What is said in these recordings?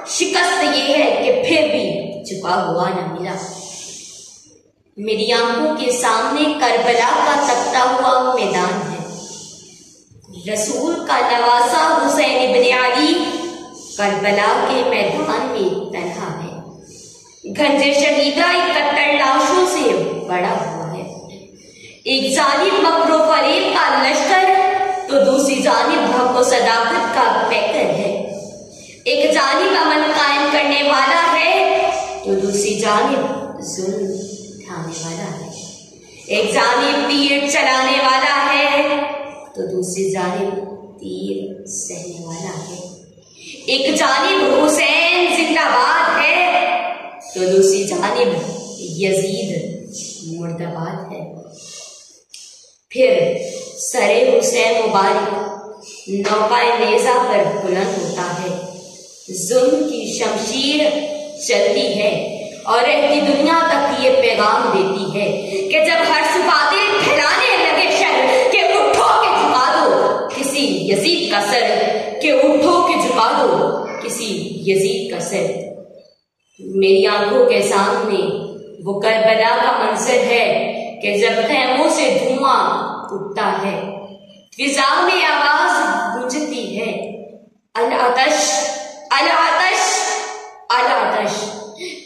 शिकस्त ये है कि फिर भी झुका हुआ न मिला। मेरी आंखों के सामने करबला का तपता हुआ मैदान है। रसूल का नवासा हुसैन इब्ने अली करबला के मैदान में तन्हा है। गंजे शहीदा 71 लाशों से बड़ा हुआ है। एक जानिब मकरो फरेब का लश्कर तो दूसरी जानिब हक व सदाकत का पैकर है। एक जानिब अमन कायम करने वाला है तो दूसरी जानिब जुल्म उठाने वाला है। एक जानिब तीर चलाने वाला है तो दूसरी जानिब तीर सहने वाला है। एक जानिब हुसैन जिंदाबाद है तो दूसरी जानिब यजीद मुर्दाबाद है। फिर सरे हुसैन मुबारक नौकाए नेज़ा पर बुलंद होता है। जुल्म की शमशीर चलती है और की दुनिया तक ये पैगाम देती है कि जब हर सुबातें फैलाने लगे शर के उठो के झुका दो किसी यजीद का सर, के उठो के झुका दो किसी यजीद का सर। मेरी आंखों के सामने वो करबला का मंजर है कि जब खैमों से धुआं उठता है, फिजा में आवाज गूंजती है, अल आतश अल आतश अल आतश।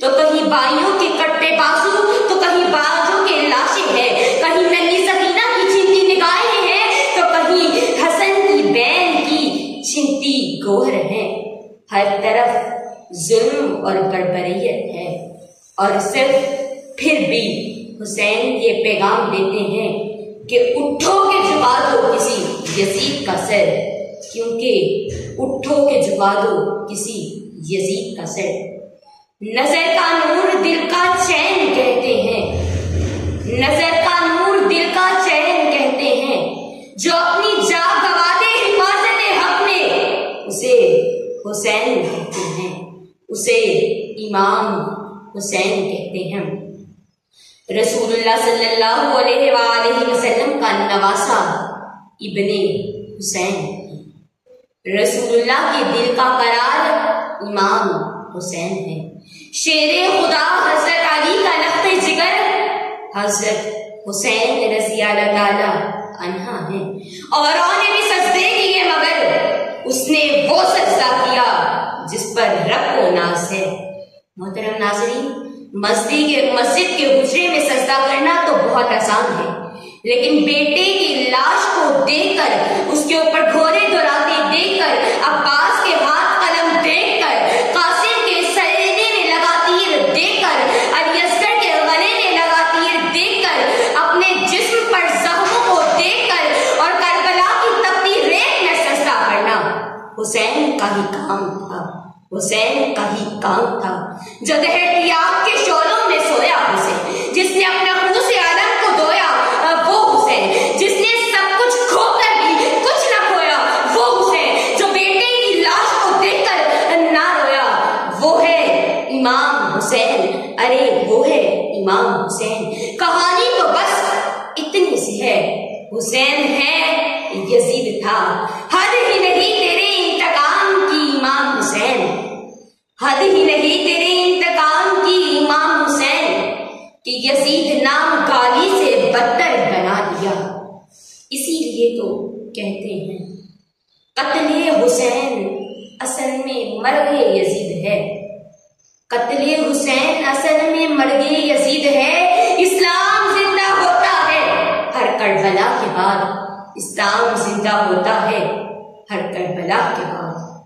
तो कहीं बाइयों के कट्टे बाजू तो कहीं बाजों के लाशें हैं, कहीं नन्ही सकीना की छिनती निगाहें हैं तो कहीं हसन की बैन की छिनती गोहर है। हर तरफ जुल्म और बर्बरियत है और सिर्फ फिर भी हुसैन ये पैगाम देते हैं कि उठो के झुका दो किसी यजीद का सर, क्योंकि उठो के झुका दो किसी यजीद का सर। नजर का नूर दिल का चैन कहते हैं, नजर का नूर दिल का चैन कहते हैं, जो अपनी जान गवा दे हिफाजत हक में उसे हुसैन कहते हैं, उसे इमाम हुसैन कहते हैं। रसूलुल्लाह सल्लल्लाहु अलैहि वसल्लम का नवासा इब्ने हुसैन, रसूलुल्लाह के दिल का करार इमाम हुसैन है। शेरे खुदा हजरत अली का लख्ते जिगर हजरत हुसैन रज़ी अल्लाह ताला अन्हा है। औरों ने भी सजदे किए मगर उसने वो सजदा किया जिस पर रब को नाज है। मोहतरम नाज़रीन, मस्जिद के हुजरे में सजदा करना तो बहुत आसान है, लेकिन बेटे की लाश को देखकर, उसके ऊपर घोड़े दौड़ाते देखकर, अब्बास के हाथ कलम देखकर, कासिम के सीने में लगा तीर देखकर, अली असगर के गले में लगा तीर देखकर, अपने जिस्म पर जख्मों को देखकर और करबला की तपती रेत में सजदा करना हुसैन का ही काम था, हुसैन का ही काम था। जो दहर की आग के शोलों में सोया हुसैन, जिसने अपना खून से आलम को धोया वो हुसैन, जिसने सब कुछ खोकर भी कुछ न खोया वो हुसैन, जो बेटे की लाश को देखकर ना रोया वो है इमाम हुसैन। अरे वो है इमाम हुसैन। कहानी तो बस इतनी सी है, हुसैन है यजीद था। हद ही नहीं तेरे इंतकाम की इमाम हुसैन, हद ही नहीं तेरे इंतकाम की इमाम हुसैन, कि यजीद नाम गाली से बदतर बना दिया। इसीलिए तो कहते हैं कत्ले हुसैन असल में मर्गे यजीद है, कत्ले हुसैन असल में मर्गे यजीद है। इस्लाम जिंदा होता है हर करबला के बाद, इस्लाम जिंदा होता है हर करबला के बाद।